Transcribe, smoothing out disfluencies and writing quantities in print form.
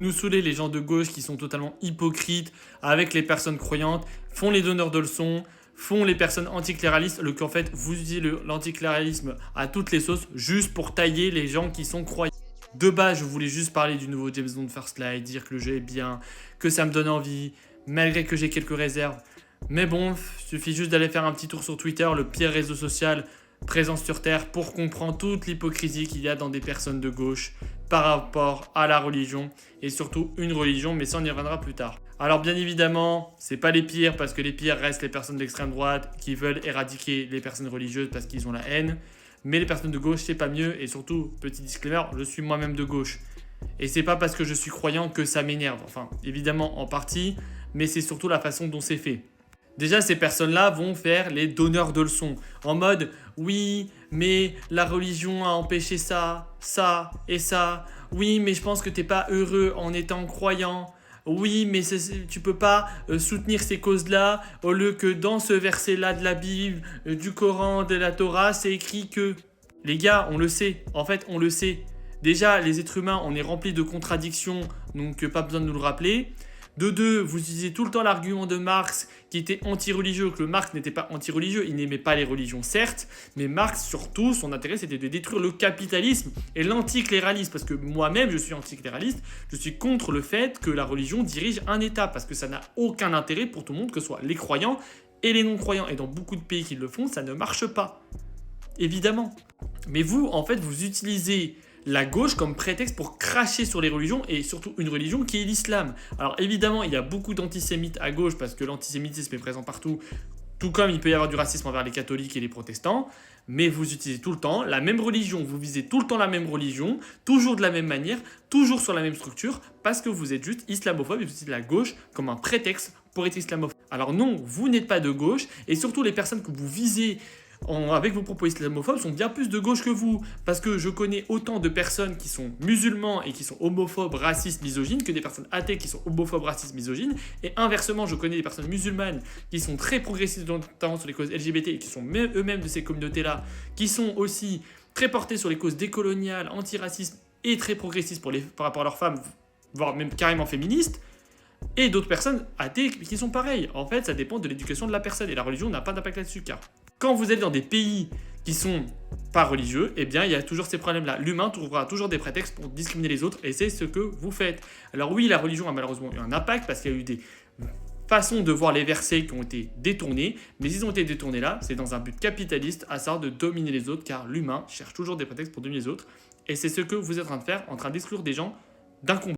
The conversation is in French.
Nous saouler les gens de gauche qui sont totalement hypocrites avec les personnes croyantes, font les donneurs de leçons, font les personnes anticléralistes, qu'en fait vous utilisez l'anticléralisme à toutes les sauces juste pour tailler les gens qui sont croyants. De base, je voulais juste parler du nouveau James Bond First Light, dire que le jeu est bien, que ça me donne envie, malgré que j'ai quelques réserves. Mais bon, il suffit juste d'aller faire un petit tour sur Twitter, le pire réseau social présent sur Terre, pour comprendre toute l'hypocrisie qu'il y a dans des personnes de gauche par rapport à la religion, et surtout une religion, mais ça on y reviendra plus tard. Alors bien évidemment, c'est pas les pires, parce que les pires restent les personnes d'extrême droite qui veulent éradiquer les personnes religieuses parce qu'ils ont la haine. Mais les personnes de gauche, c'est pas mieux. Et surtout, petit disclaimer, je suis moi-même de gauche. Et c'est pas parce que je suis croyant que ça m'énerve. Enfin, évidemment, en partie, mais c'est surtout la façon dont c'est fait. Déjà, ces personnes-là vont faire les donneurs de leçons. En mode, oui, mais la religion a empêché ça, ça et ça. Oui, mais je pense que t'es pas heureux en étant croyant. Oui, mais tu peux pas soutenir ces causes-là au lieu que dans ce verset-là de la Bible, du Coran, de la Torah, c'est écrit que... Les gars, on le sait. En fait, on le sait. Déjà, les êtres humains, on est remplis de contradictions, donc pas besoin de nous le rappeler. De deux, vous utilisez tout le temps l'argument de Marx qui était anti-religieux, que Marx n'était pas anti-religieux, il n'aimait pas les religions certes, mais Marx surtout, son intérêt c'était de détruire le capitalisme et l'anticléralisme, parce que moi-même je suis anticléraliste, je suis contre le fait que la religion dirige un État, parce que ça n'a aucun intérêt pour tout le monde, que ce soit les croyants et les non-croyants, et dans beaucoup de pays qui le font, ça ne marche pas, évidemment. Mais vous, en fait, vous utilisez la gauche comme prétexte pour cracher sur les religions et surtout une religion qui est l'islam. Alors évidemment, il y a beaucoup d'antisémites à gauche parce que l'antisémitisme est présent partout, tout comme il peut y avoir du racisme envers les catholiques et les protestants, mais vous utilisez tout le temps la même religion, vous visez tout le temps la même religion, toujours de la même manière, toujours sur la même structure, parce que vous êtes juste islamophobe et vous utilisez la gauche comme un prétexte pour être islamophobe. Alors non, vous n'êtes pas de gauche, et surtout les personnes que vous visez avec vos propos islamophobes sont bien plus de gauche que vous. Parce que je connais autant de personnes qui sont musulmans et qui sont homophobes, racistes, misogynes que des personnes athées qui sont homophobes, racistes, misogynes. Et inversement, je connais des personnes musulmanes qui sont très progressistes, notamment sur les causes LGBT et qui sont eux-mêmes de ces communautés-là, qui sont aussi très portés sur les causes décoloniales, antiracisme et très progressistes par rapport à leurs femmes, voire même carrément féministes. Et d'autres personnes athées qui sont pareilles. En fait, ça dépend de l'éducation de la personne et la religion n'a pas d'impact là-dessus car quand vous allez dans des pays qui sont pas religieux, eh bien, il y a toujours ces problèmes-là. L'humain trouvera toujours des prétextes pour discriminer les autres et c'est ce que vous faites. Alors oui, la religion a malheureusement eu un impact parce qu'il y a eu des façons de voir les versets qui ont été détournés, mais ils ont été détournés là, c'est dans un but capitaliste, à savoir de dominer les autres car l'humain cherche toujours des prétextes pour dominer les autres et c'est ce que vous êtes en train de faire, en train d'exclure des gens d'un combat.